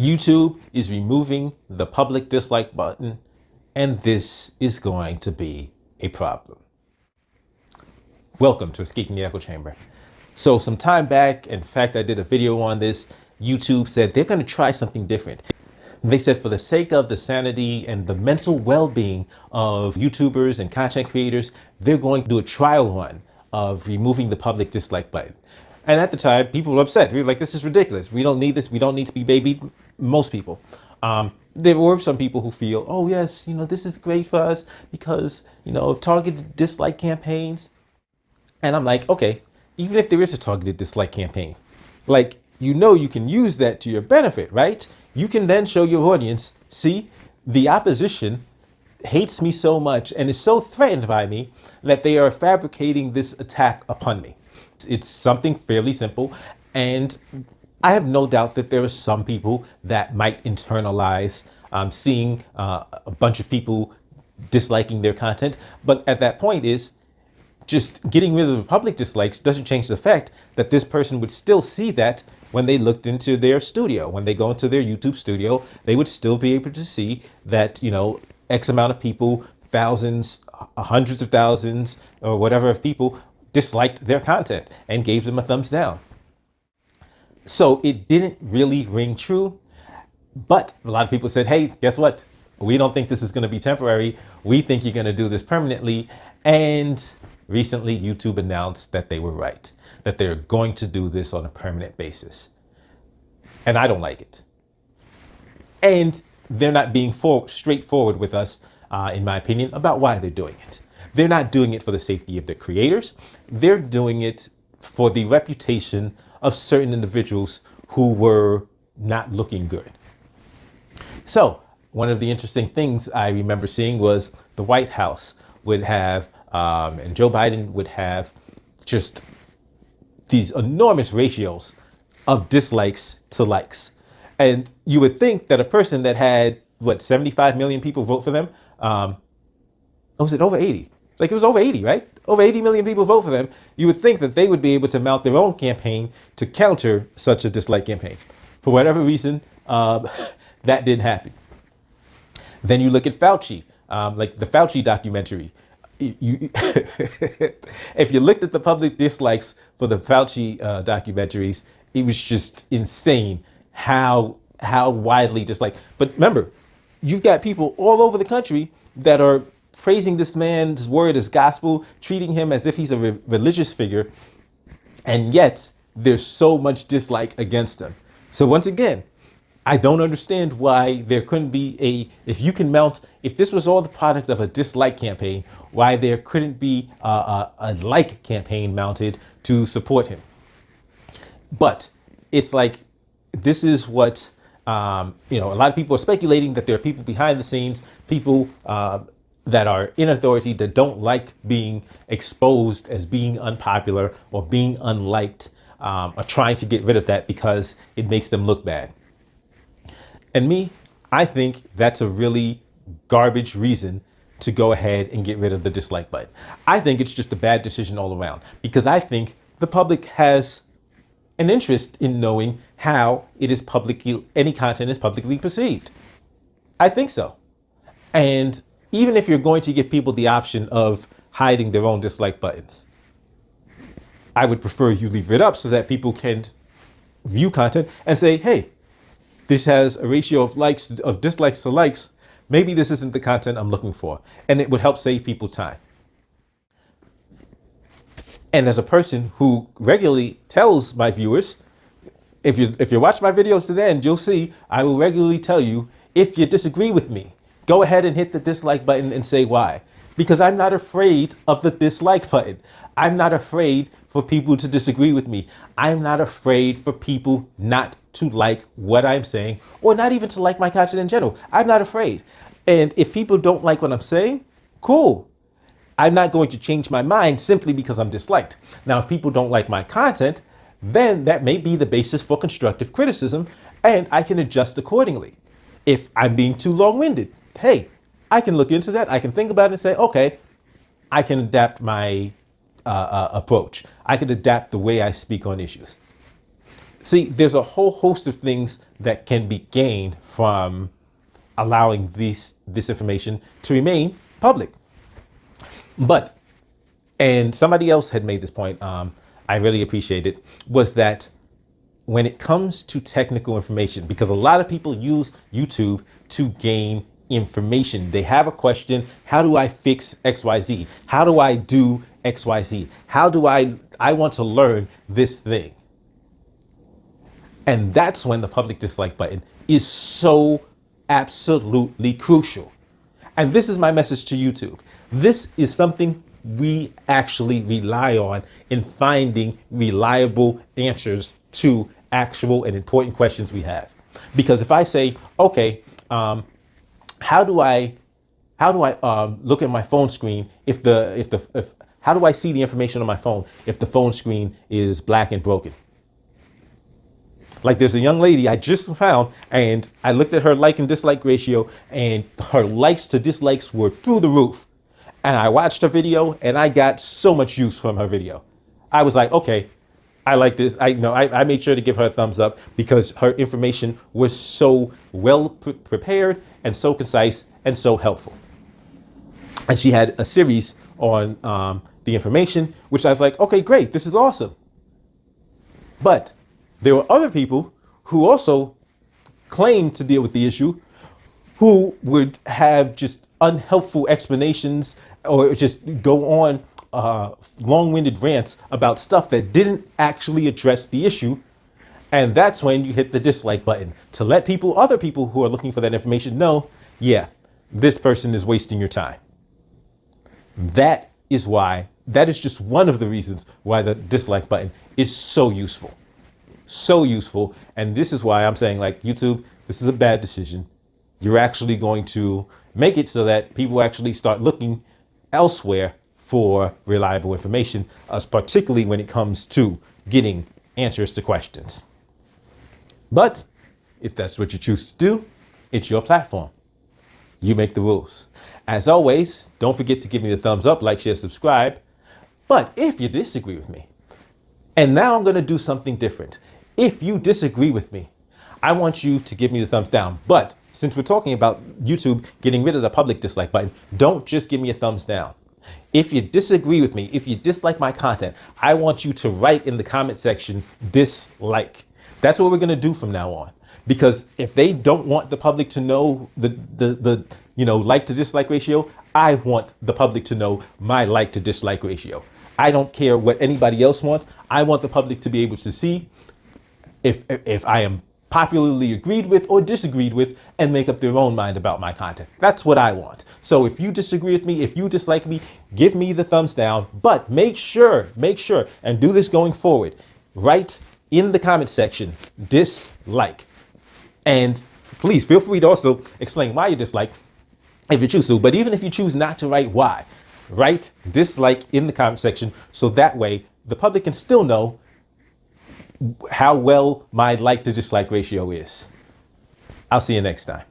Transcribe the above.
YouTube is removing the public dislike button, and this is going to be a problem. Welcome to Escaping the Echo Chamber. So some time back, in fact, I did a video on this. YouTube said they're going to try something different. They said for the sake of the sanity and the mental well-being of YouTubers and content creators, they're going to do a trial run of removing the public dislike button. And at the time, people were upset. We were like, this is ridiculous. We don't need this. We don't need to be babied. Most people. There were some people who feel, oh yes, this is great for us because, of targeted dislike campaigns. And I'm like, okay, even if there is a targeted dislike campaign, you can use that to your benefit, right? You can then show your audience, see, the opposition hates me so much and is so threatened by me that they are fabricating this attack upon me. It's something fairly simple. And I have no doubt that there are some people that might internalize seeing a bunch of people disliking their content. But at that point is just getting rid of the public dislikes doesn't change the fact that this person would still see that when they looked into their studio. When they go into their YouTube studio, they would still be able to see that, X amount of people, thousands, hundreds of thousands, or whatever of people disliked their content and gave them a thumbs down. So it didn't really ring true. But a lot of people said, hey, guess what? We don't think this is going to be temporary. We think you're going to do this permanently. And recently, YouTube announced that they were right, that they're going to do this on a permanent basis. And I don't like it. And they're not being straightforward with us, in my opinion, about why they're doing it. They're not doing it for the safety of their creators. They're doing it for the reputation of certain individuals who were not looking good. So one of the interesting things I remember seeing was the White House would have, and Joe Biden would have just these enormous ratios of dislikes to likes. And you would think that a person that had, 75 million people vote for them? Was it over 80? It was over 80, right? Over 80 million people vote for them. You would think that they would be able to mount their own campaign to counter such a dislike campaign. For whatever reason, that didn't happen. Then you look at Fauci, the Fauci documentary. If you looked at the public dislikes for the Fauci documentaries, it was just insane how widely disliked. But remember, you've got people all over the country that are praising this man's word as gospel, treating him as if he's a religious figure, and yet there's so much dislike against him. So once again, I don't understand why there couldn't be if this was all the product of a dislike campaign, why there couldn't be a like campaign mounted to support him. But it's this is what, a lot of people are speculating that there are people behind the scenes, people that are in authority that don't like being exposed as being unpopular or being unliked, are trying to get rid of that because it makes them look bad. And I think that's a really garbage reason to go ahead and get rid of the dislike button. I think it's just a bad decision all around because I think the public has an interest in knowing how any content is publicly perceived. I think so. And even if you're going to give people the option of hiding their own dislike buttons, I would prefer you leave it up so that people can view content and say, hey, this has a ratio of dislikes to likes. Maybe this isn't the content I'm looking for. And it would help save people time. And as a person who regularly tells my viewers, if you watch my videos to the end, you'll see I will regularly tell you, if you disagree with me, go ahead and hit the dislike button and say why. Because I'm not afraid of the dislike button. I'm not afraid for people to disagree with me. I'm not afraid for people not to like what I'm saying or not even to like my content in general. I'm not afraid. And if people don't like what I'm saying, cool. I'm not going to change my mind simply because I'm disliked. Now, if people don't like my content, then that may be the basis for constructive criticism and I can adjust accordingly. If I'm being too long-winded, hey, I can look into that. I can think about it and say, okay, I can adapt my approach. I can adapt the way I speak on issues. See, there's a whole host of things that can be gained from allowing this information to remain public. But, and somebody else had made this point, I really appreciate it, was that when it comes to technical information, because a lot of people use YouTube to gain information. They have a question. How do I fix XYZ? How do I do XYZ? How do I want to learn this thing? And that's when the public dislike button is so absolutely crucial. And this is my message to YouTube. This is something we actually rely on in finding reliable answers to actual and important questions we have. Because if I say, okay, how do I look at my phone screen if how do I see the information on my phone if the phone screen is black and broken? Like, there's a young lady I just found, and I looked at her like and dislike ratio, and her likes to dislikes were through the roof. And I watched her video, and I got so much use from her video. I was like, okay, I like this. I made sure to give her a thumbs up because her information was so well prepared and so concise and so helpful. And she had a series on the information, which I was like, okay, great, this is awesome. But there were other people who also claimed to deal with the issue, who would have just unhelpful explanations or just go on long-winded rants about stuff that didn't actually address the issue. And that's when you hit the dislike button to let other people who are looking for that information know, yeah, this person is wasting your time. That is just one of the reasons why the dislike button is so useful. So useful. And this is why I'm saying, like, YouTube, this is a bad decision. You're actually going to make it so that people actually start looking elsewhere for reliable information, particularly when it comes to getting answers to questions. But if that's what you choose to do, it's your platform. You make the rules. As always, don't forget to give me the thumbs up, like, share, subscribe. But if you disagree with me, and now I'm going to do something different. If you disagree with me, I want you to give me the thumbs down. But since we're talking about YouTube getting rid of the public dislike button, don't just give me a thumbs down. If you disagree with me, if you dislike my content, I want you to write in the comment section, dislike. That's what we're going to do from now on. Because if they don't want the public to know the like to dislike ratio, I want the public to know my like to dislike ratio. I don't care what anybody else wants. I want the public to be able to see if I am popularly agreed with or disagreed with and make up their own mind about my content. That's what I want. So if you disagree with me, if you dislike me, give me the thumbs down, but make sure, and do this going forward, write in the comment section, dislike. And please feel free to also explain why you dislike if you choose to, but even if you choose not to write why, write dislike in the comment section so that way the public can still know how well my like to dislike ratio is. I'll see you next time.